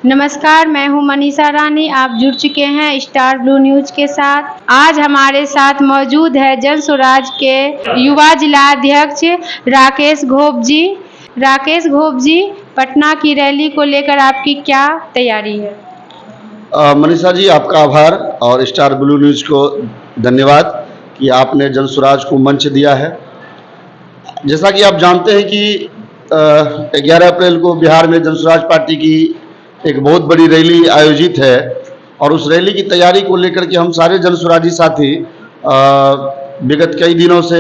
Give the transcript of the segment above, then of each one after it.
नमस्कार, मैं हूं मनीषा रानी। आप जुड़ चुके हैं स्टार ब्लू न्यूज के साथ। आज हमारे साथ मौजूद है जन स्वराज के युवा जिला अध्यक्ष राकेश घोप जी। राकेश घोप जी, पटना की रैली को लेकर आपकी क्या तैयारी है? मनीषा जी, आपका आभार और स्टार ब्लू न्यूज को धन्यवाद कि आपने जन स्वराज को मंच दिया है। जैसा कि आप जानते हैं कि 11 अप्रैल को बिहार में जन स्वराज पार्टी की एक बहुत बड़ी रैली आयोजित है और उस रैली की तैयारी को लेकर के हम सारे जन स्वराजी साथी विगत कई दिनों से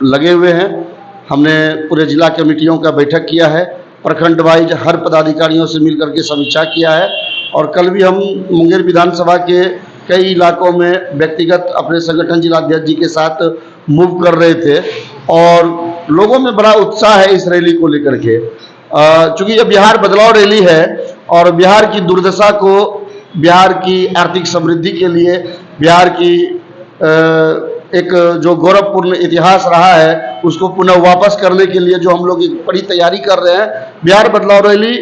लगे हुए हैं। हमने पूरे जिला कमेटियों का बैठक किया है, प्रखंड वाइज हर पदाधिकारियों से मिलकर के समीक्षा किया है और कल भी हम मुंगेर विधानसभा के कई इलाकों में व्यक्तिगत अपने संगठन जिलाध्यक्ष जी के साथ मूव कर रहे थे और लोगों में बड़ा उत्साह है इस रैली को लेकर के। चूँकि यह बिहार बदलाव रैली है और बिहार की दुर्दशा को, बिहार की आर्थिक समृद्धि के लिए, बिहार की एक जो गौरवपूर्ण इतिहास रहा है उसको पुनः वापस करने के लिए जो हम लोग एक बड़ी तैयारी कर रहे हैं। बिहार बदलाव रैली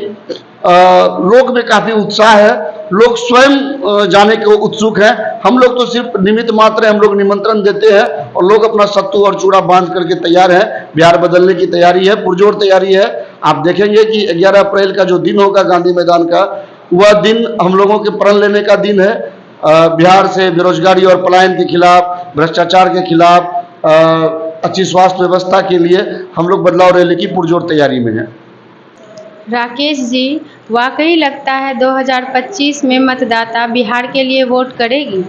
लोग में काफ़ी उत्साह है, लोग स्वयं जाने को उत्सुक हैं। हम लोग तो सिर्फ निमित्त मात्र हैं, हम लोग निमंत्रण देते हैं और लोग अपना सत्तू और चूड़ा बांध करके तैयार हैं। बिहार बदलने की तैयारी है, पुरजोर तैयारी है। आप देखेंगे कि 11 अप्रैल का जो दिन होगा गांधी मैदान का, वह दिन हम लोगों के प्रण लेने का दिन है। बिहार से बेरोजगारी और पलायन के खिलाफ, भ्रष्टाचार के खिलाफ, अच्छी स्वास्थ्य व्यवस्था के लिए हम लोग बदलाव रैली की पुरजोर तैयारी में हैं। राकेश जी, वाकई लगता है 2025 में मतदाता बिहार के लिए वोट करेगी?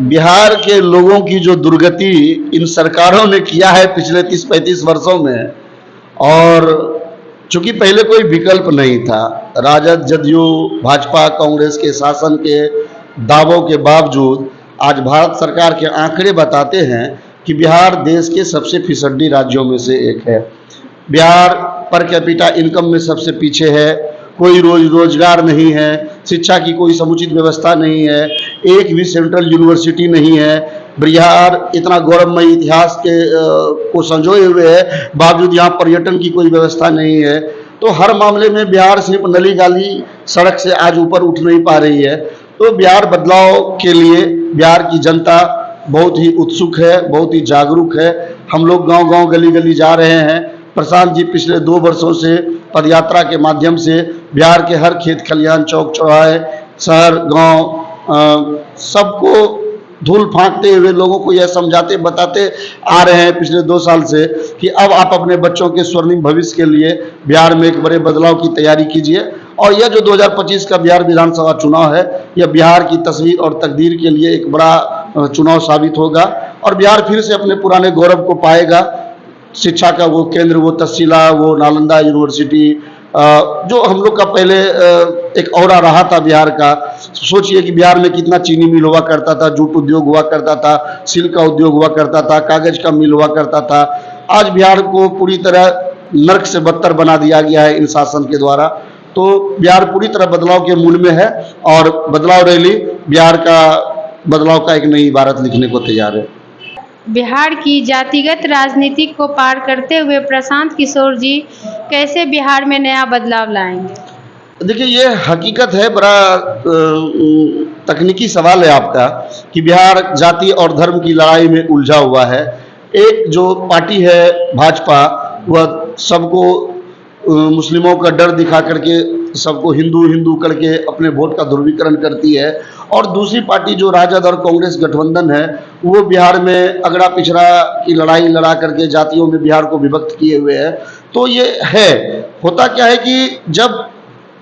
बिहार के लोगों की जो दुर्गति इन सरकारों ने किया है पिछले 30-35 वर्षों में, और चूंकि पहले कोई विकल्प नहीं था, राजद, जदयू, भाजपा, कांग्रेस के शासन के दावों के बावजूद आज भारत सरकार के आंकड़े बताते हैं कि बिहार देश के सबसे फिसड्डी राज्यों में से एक है। बिहार पर कैपिटा इनकम में सबसे पीछे है, कोई रोजगार नहीं है, शिक्षा की कोई समुचित व्यवस्था नहीं है, एक भी सेंट्रल यूनिवर्सिटी नहीं है। बिहार इतना गौरवमयी इतिहास के को संजोए हुए है, बावजूद यहाँ पर्यटन की कोई व्यवस्था नहीं है। तो हर मामले में बिहार सिर्फ नली गाली सड़क से आज ऊपर उठ नहीं पा रही है। तो बिहार बदलाव के लिए बिहार की जनता बहुत ही उत्सुक है, बहुत ही जागरूक है। हम लोग गाँव-गाँव, गली-गली जा रहे हैं। प्रशांत जी पिछले 2 वर्षों से पदयात्रा के माध्यम से बिहार के हर खेत खलिहान, चौक चौराहे, शहर, गांव सबको धूल फांकते हुए लोगों को यह समझाते बताते आ रहे हैं पिछले 2 साल से कि अब आप अपने बच्चों के स्वर्णिम भविष्य के लिए बिहार में एक बड़े बदलाव की तैयारी कीजिए। और यह जो 2025 का बिहार विधानसभा चुनाव है, यह बिहार की तस्वीर और तकदीर के लिए एक बड़ा चुनाव साबित होगा और बिहार फिर से अपने पुराने गौरव को पाएगा। शिक्षा का वो केंद्र, वो तहसीला, वो नालंदा यूनिवर्सिटी, जो हम लोग का पहले एक औरा रहा था बिहार का। सोचिए कि बिहार में कितना चीनी मिल हुआ करता था, जूट उद्योग हुआ करता था, सिल्क का उद्योग हुआ करता था, कागज का मिल हुआ करता था। आज बिहार को पूरी तरह नर्क से बदतर बना दिया गया है इन शासन के द्वारा। तो बिहार पूरी तरह बदलाव के मूड में है और बदलाव रैली बिहार का बदलाव का एक नई इबारत लिखने को तैयार है। बिहार की जातिगत राजनीति को पार करते हुए प्रशांत किशोर जी कैसे बिहार में नया बदलाव लाएंगे? देखिए, ये हकीकत है, बड़ा तकनीकी सवाल है आपका कि बिहार जाति और धर्म की लड़ाई में उलझा हुआ है। एक जो पार्टी है भाजपा, वह सबको मुस्लिमों का डर दिखा करके सबको हिंदू हिंदू करके अपने वोट का ध्रुवीकरण करती है, और दूसरी पार्टी जो राजद और कांग्रेस गठबंधन है, वो बिहार में अगड़ा पिछड़ा की लड़ाई लड़ा करके जातियों में बिहार को विभक्त किए हुए है। तो ये है, होता क्या है कि जब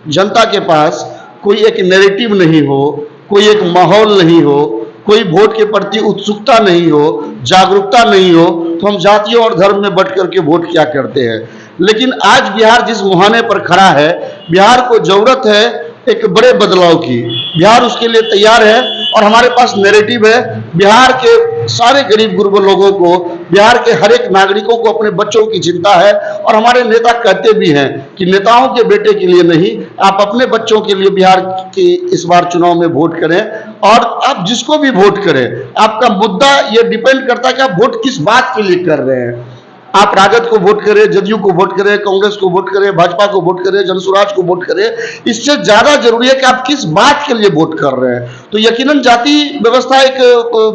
जनता के पास कोई एक नैरेटिव नहीं हो, कोई एक माहौल नहीं हो, कोई वोट के प्रति उत्सुकता नहीं हो, जागरूकता नहीं हो, तो हम जातियों और धर्म में बट करके वोट क्या करते हैं। लेकिन आज बिहार जिस मुहाने पर खड़ा है, बिहार को जरूरत है एक बड़े बदलाव की। बिहार उसके लिए तैयार है और हमारे पास नैरेटिव है। बिहार के सारे गरीब गुरबा लोगों को, बिहार के हर एक नागरिकों को अपने बच्चों की चिंता है और हमारे नेता कहते भी हैं कि नेताओं के बेटे के लिए नहीं, आप अपने बच्चों के लिए बिहार के इस बार चुनाव में वोट करें। और आप जिसको भी वोट करें, आपका मुद्दा ये डिपेंड करता है कि आप वोट किस बात के लिए कर रहे हैं। आप राजद को वोट करें, जदयू को वोट करें, कांग्रेस को वोट करें, भाजपा को वोट करें, जनसुराज को वोट करें, इससे ज्यादा जरूरी है कि आप किस बात के लिए वोट कर रहे हैं। तो यकीनन जाति व्यवस्था एक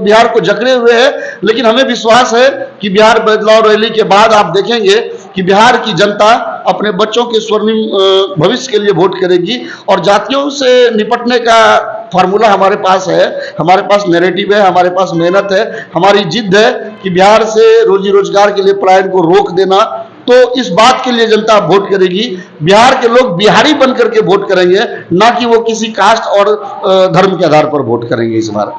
बिहार को जकड़े हुए है, लेकिन हमें विश्वास है कि बिहार बदलाव रैली के बाद आप देखेंगे कि बिहार की जनता अपने बच्चों के स्वर्णिम भविष्य के लिए वोट करेगी। और जातियों से निपटने का फार्मूला हमारे पास है, हमारे पास नैरेटिव है, हमारे पास मेहनत है, हमारी जिद है कि बिहार से रोजी रोजगार के लिए पलायन को रोक देना। तो इस बात के लिए जनता वोट करेगी। बिहार के लोग बिहारी बन करके वोट करेंगे, ना कि वो किसी कास्ट और धर्म के आधार पर वोट करेंगे इस बार।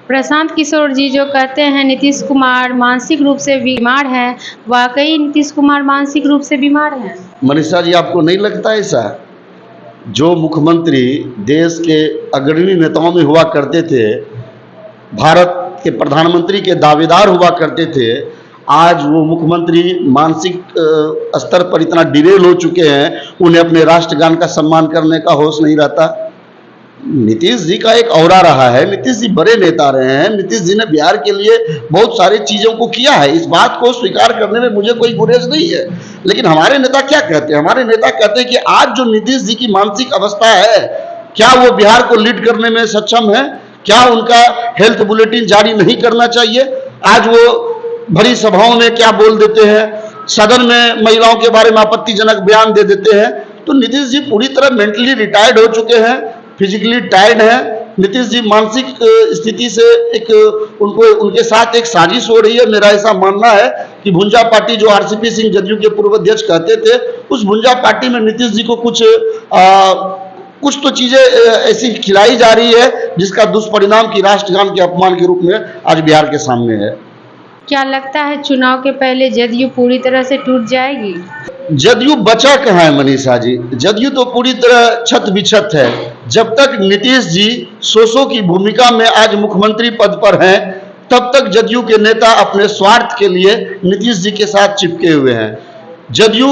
प्रशांत किशोर जी जो कहते हैं नीतीश कुमार मानसिक रूप से बीमार हैं, वाकई नीतीश कुमार मानसिक रूप से बीमार हैं? मनीषा जी, आपको नहीं लगता ऐसा? जो मुख्यमंत्री देश के अग्रणी नेताओं में हुआ करते थे, भारत के प्रधानमंत्री के दावेदार हुआ करते थे, आज वो मुख्यमंत्री मानसिक स्तर पर इतना डिरेल हो चुके हैं, उन्हें अपने राष्ट्रगान का सम्मान करने का होश नहीं रहता। नीतीश जी का एक औरा रहा है, नीतीश जी बड़े नेता रहे हैं, नीतीश जी ने बिहार के लिए बहुत सारी चीजों को किया है, इस बात को स्वीकार करने में मुझे कोई गुरेज नहीं है। लेकिन हमारे नेता क्या कहते हैं? हमारे नेता कहते हैं कि आज जो नीतीश जी की मानसिक अवस्था है, क्या वो बिहार को लीड करने में सक्षम है? क्या उनका हेल्थ बुलेटिन जारी नहीं करना चाहिए? आज वो भरी सभाओं में क्या बोल देते हैं, सदन में महिलाओं के बारे में आपत्तिजनक बयान दे देते हैं। तो नीतीश जी पूरी तरह मेंटली रिटायर्ड हो चुके हैं, फिजिकली टायर्ड है। नीतीश जी मानसिक स्थिति से एक उनके साथ एक साजिश हो रही है। मेरा ऐसा मानना है कि भुंजा पार्टी, जो आरसीपी सिंह जदयू के पूर्व अध्यक्ष कहते थे, उस भुंजा पार्टी में नीतीश जी को कुछ तो चीजें ऐसी खिलाई जा रही है जिसका दुष्परिणाम की राष्ट्रगान के अपमान के रूप में आज बिहार के सामने है। क्या लगता है चुनाव के पहले जदयू पूरी तरह से टूट जाएगी? जदयू बचा कहाँ है मनीषा जी? जदयू तो पूरी तरह छत बिछत है। जब तक नीतीश जी सोसो की भूमिका में आज मुख्यमंत्री पद पर हैं, तब तक जदयू के नेता अपने स्वार्थ के लिए नीतीश जी के साथ चिपके हुए हैं। जदयू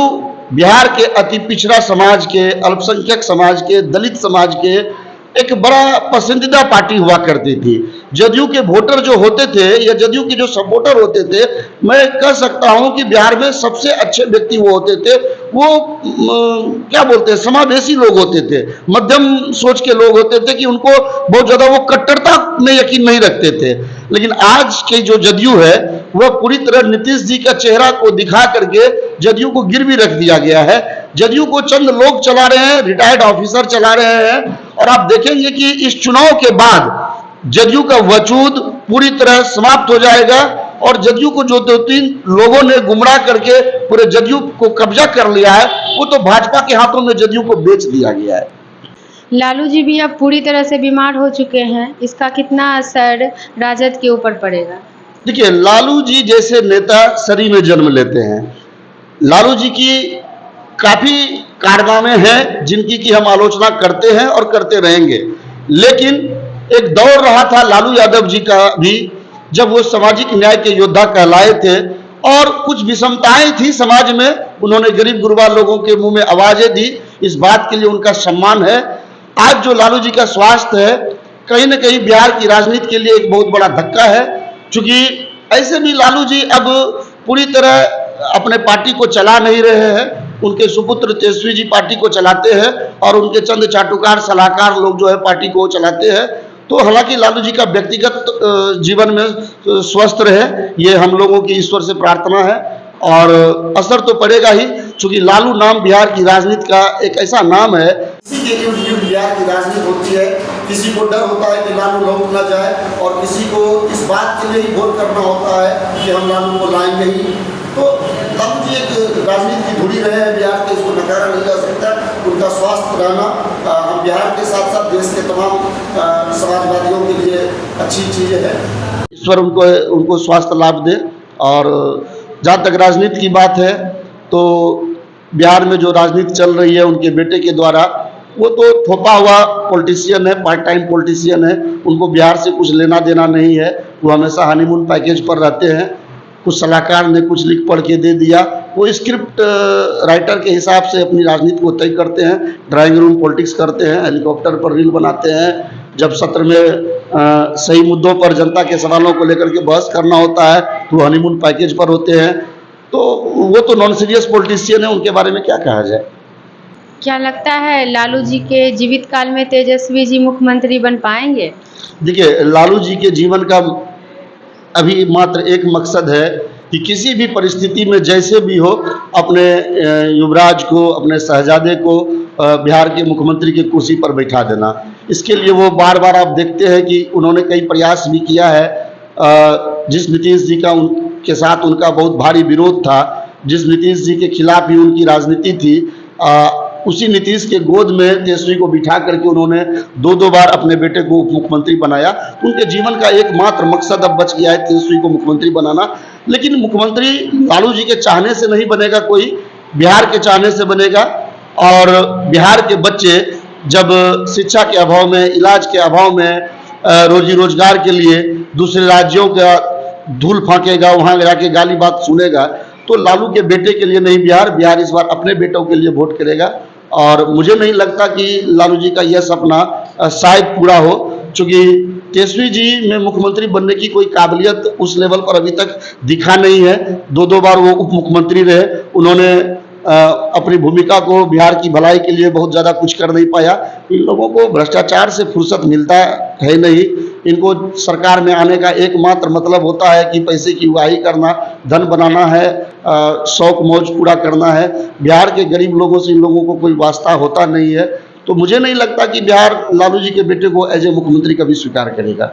बिहार के अति पिछड़ा समाज के, अल्पसंख्यक समाज के, दलित समाज के एक बड़ा पसंदीदा पार्टी हुआ करती थी। जदयू के वोटर जो होते थे या जदयू के जो सपोर्टर होते थे, मैं कह सकता हूं कि बिहार में सबसे अच्छे व्यक्ति वो होते थे। वो क्या बोलते हैं, समावेशी लोग होते थे, मध्यम सोच के लोग होते थे कि उनको बहुत ज्यादा वो कट्टरता में यकीन नहीं रखते थे। लेकिन आज के जो जदयू है वह पूरी तरह नीतीश जी का चेहरा को दिखा करके जदयू को गिरवी रख दिया गया है। जदयू को चंद लोग चला रहे हैं, रिटायर्ड ऑफिसर चला रहे हैं। और आप देखेंगे कि इस चुनाव के बाद जदयू का वजूद पूरी तरह समाप्त हो जाएगा और जदयू को जो 2-3 लोगों ने गुमराह करके पूरे जदयू को कब्जा कर लिया है, वो तो भाजपा के हाथों में जदयू को बेच दिया गया है। लालू जी भी अब पूरी तरह से बीमार हो चुके हैं, इसका कितना असर राजद के ऊपर पड़ेगा? देखिए, लालू जी जैसे नेता सरी में जन्म लेते हैं। लालू जी की काफी कारनामे हैं जिनकी की हम आलोचना करते हैं और करते रहेंगे। लेकिन एक दौर रहा था लालू यादव जी का भी, जब वो सामाजिक न्याय के योद्धा कहलाए थे और कुछ विषमताएं थी समाज में, उन्होंने गरीब गुरबा लोगों के मुंह में आवाजें दी। इस बात के लिए उनका सम्मान है। आज जो लालू जी का स्वास्थ्य है, कहीं ना कहीं बिहार की राजनीति के लिए एक बहुत बड़ा धक्का है। क्योंकि ऐसे भी लालू जी अब पूरी तरह अपने पार्टी को चला नहीं रहे हैं। उनके सुपुत्र तेजस्वी जी पार्टी को चलाते हैं और उनके चंद चाटुकार सलाहकार लोग जो है पार्टी को चलाते हैं। तो हालांकि लालू जी का व्यक्तिगत जीवन में स्वस्थ रहे, ये हम लोगों की ईश्वर से प्रार्थना है। और असर तो पड़ेगा ही, क्योंकि लालू नाम बिहार की राजनीति का एक ऐसा नाम है, किसी के इर्द-गिर्द बिहार की राजनीति होती है। किसी को डर होता है कि लालू लौट ना जाए और किसी को इस बात के लिए ही वोट करना होता है कि हम लालू को लाएंगे ही। तो लालू जी एक राजनीति की धुरी रहे हैं बिहार के, इसको नकारा नहीं जा सकता। उनका स्वास्थ्य रहना हम बिहार के साथ साथ देश के तमाम समाजवादियों के लिए अच्छी चीज़ है। ईश्वर उनको स्वास्थ्य लाभ दे। और जहाँ तक राजनीति की बात है, तो बिहार में जो राजनीति चल रही है उनके बेटे के द्वारा, वो तो थोपा हुआ पॉलिटिशियन है, पार्ट टाइम पॉलिटिशियन है। उनको बिहार से कुछ लेना देना नहीं है। वो हमेशा हनीमून पैकेज पर रहते हैं। कुछ सलाहकार ने कुछ लिख पढ़ के दे दिया, वो स्क्रिप्ट राइटर के हिसाब से अपनी राजनीति को तय करते हैं। ड्राइंग रूम पॉलिटिक्स करते हैं, हेलीकॉप्टर पर रील बनाते हैं। जब सत्र में सही मुद्दों पर जनता के सवालों को लेकर के बहस करना होता है तो हनीमून पैकेज पर होते हैं। तो वो तो नॉन सीरियस पॉलिटिशियन है, उनके बारे में क्या कहा जाए। क्या लगता है लालू जी के जीवित काल में तेजस्वी जी मुख्यमंत्री बन पाएंगे? देखिए, लालू जी के जीवन का अभी मात्र एक मकसद है कि किसी भी परिस्थिति में जैसे भी हो अपने युवराज को, अपने शहजादे को बिहार के मुख्यमंत्री की कुर्सी पर बैठा देना। इसके लिए वो बार बार आप देखते हैं कि उन्होंने कई प्रयास भी किया है। जिस नीतीश जी का उनके साथ उनका बहुत भारी विरोध था, जिस नीतीश जी के खिलाफ ही उनकी राजनीति थी, उसी नीतीश के गोद में तेजस्वी को बिठा करके उन्होंने दो बार अपने बेटे को उप मुख्यमंत्री बनाया। तो उनके जीवन का एकमात्र मकसद अब बच गया है तेजस्वी को मुख्यमंत्री बनाना। लेकिन मुख्यमंत्री लालू जी के चाहने से नहीं बनेगा कोई, बिहार के चाहने से बनेगा। और बिहार के बच्चे जब शिक्षा के अभाव में, इलाज के अभाव में, रोजी रोजगार के लिए दूसरे राज्यों का धूल फांकेगा, वहाँ जाके गाली बात सुनेगा, तो लालू के बेटे के लिए नहीं, बिहार इस बार अपने बेटों के लिए वोट करेगा। और मुझे नहीं लगता कि लालू जी का यह सपना शायद पूरा हो, क्योंकि तेजस्वी जी में मुख्यमंत्री बनने की कोई काबिलियत उस लेवल पर अभी तक दिखा नहीं है। दो बार वो उप मुख्यमंत्री रहे, उन्होंने अपनी भूमिका को बिहार की भलाई के लिए बहुत ज़्यादा कुछ कर नहीं पाया। इन लोगों को भ्रष्टाचार से फुर्सत मिलता है नहीं। इनको सरकार में आने का एकमात्र मतलब होता है कि पैसे की उगाही करना, धन बनाना है, शौक मौज पूरा करना है। बिहार के गरीब लोगों से इन लोगों को कोई वास्ता होता नहीं है। तो मुझे नहीं लगता कि बिहार लालू जी के बेटे को एज ए मुख्यमंत्री कभी स्वीकार करेगा।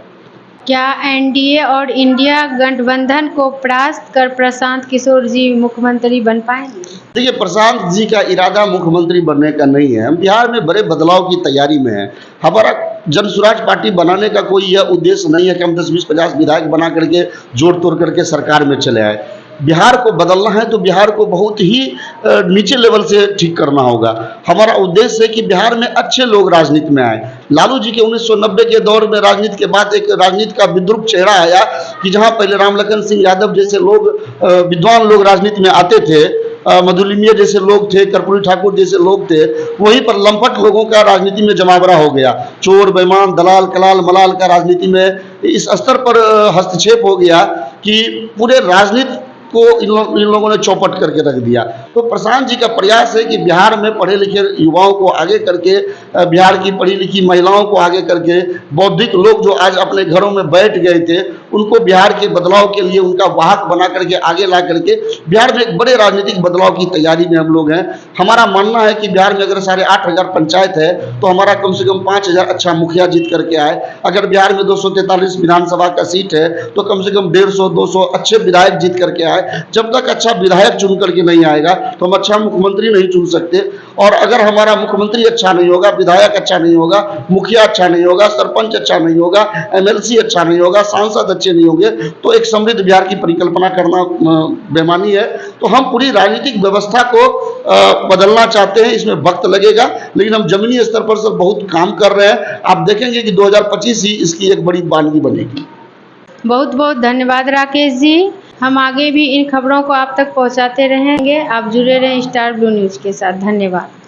क्या एनडीए और इंडिया गठबंधन को परास्त कर प्रशांत किशोर जी मुख्यमंत्री बन पाएंगे? देखिए, प्रशांत जी का इरादा मुख्यमंत्री बनने का नहीं है। हम बिहार में बड़े बदलाव की तैयारी में हैं। हमारा जन स्वराज पार्टी बनाने का कोई यह उद्देश्य नहीं है कि हम 10, 20, 50 विधायक बना करके जोड़ तोड़ करके सरकार में चले आए। बिहार को बदलना है तो बिहार को बहुत ही नीचे लेवल से ठीक करना होगा। हमारा उद्देश्य है कि बिहार में अच्छे लोग राजनीति में आए। लालू जी के 1990 के दौर में राजनीति के बाद एक राजनीति का विद्रूप चेहरा आया कि जहां पहले रामलखन सिंह यादव जैसे लोग, विद्वान लोग राजनीति में आते थे, मधुलिमिया जैसे लोग थे, कर्पूरी ठाकुर जैसे लोग थे, वहीं पर लंपट लोगों का राजनीति में जमावड़ा हो गया। चोर, बेईमान, दलाल, कलाल, मलाल का राजनीति में इस स्तर पर हस्तक्षेप हो गया कि पूरे राजनीति को इन लोगों ने चौपट करके रख दिया। तो प्रशांत जी का प्रयास है कि बिहार में पढ़े लिखे युवाओं को आगे करके, बिहार की पढ़ी लिखी महिलाओं को आगे करके, बौद्धिक लोग जो आज अपने घरों में बैठ गए थे, उनको बिहार के बदलाव के लिए उनका वाहक बना करके आगे ला करके बिहार में एक बड़े राजनीतिक बदलाव की तैयारी में हम लोग हैं। हमारा मानना है कि बिहार में अगर 8,500 पंचायत है तो हमारा कम से कम 5,000 अच्छा मुखिया जीत करके आए। अगर बिहार में 243 विधानसभा का सीट है तो कम से कम 150-200 अच्छे विधायक जीत करके आए। जब तक अच्छा विधायक चुन करके नहीं आएगा तो हम अच्छा मुख्यमंत्री नहीं चुन सकते। और अगर हमारा मुख्यमंत्री अच्छा नहीं होगा, विधायक अच्छा नहीं होगा, मुखिया अच्छा नहीं होगा, सरपंच अच्छा नहीं होगा, एमएलसी अच्छा नहीं होगा, सांसद अच्छे नहीं होंगे, तो एक समृद्ध बिहार की परिकल्पना करना बेमानी है। तो हम पूरी राजनीतिक व्यवस्था को बदलना चाहते हैं, इसमें वक्त लगेगा, लेकिन हम जमीनी स्तर पर सब बहुत काम कर रहे हैं। आप देखेंगे कि 2025 ही इसकी एक बड़ी बानगी बनेगी। बहुत बहुत धन्यवाद राकेश जी। हम आगे भी इन खबरों को आप तक पहुंचाते रहेंगे। आप जुड़े रहें स्टार ब्लू न्यूज़ के साथ। धन्यवाद।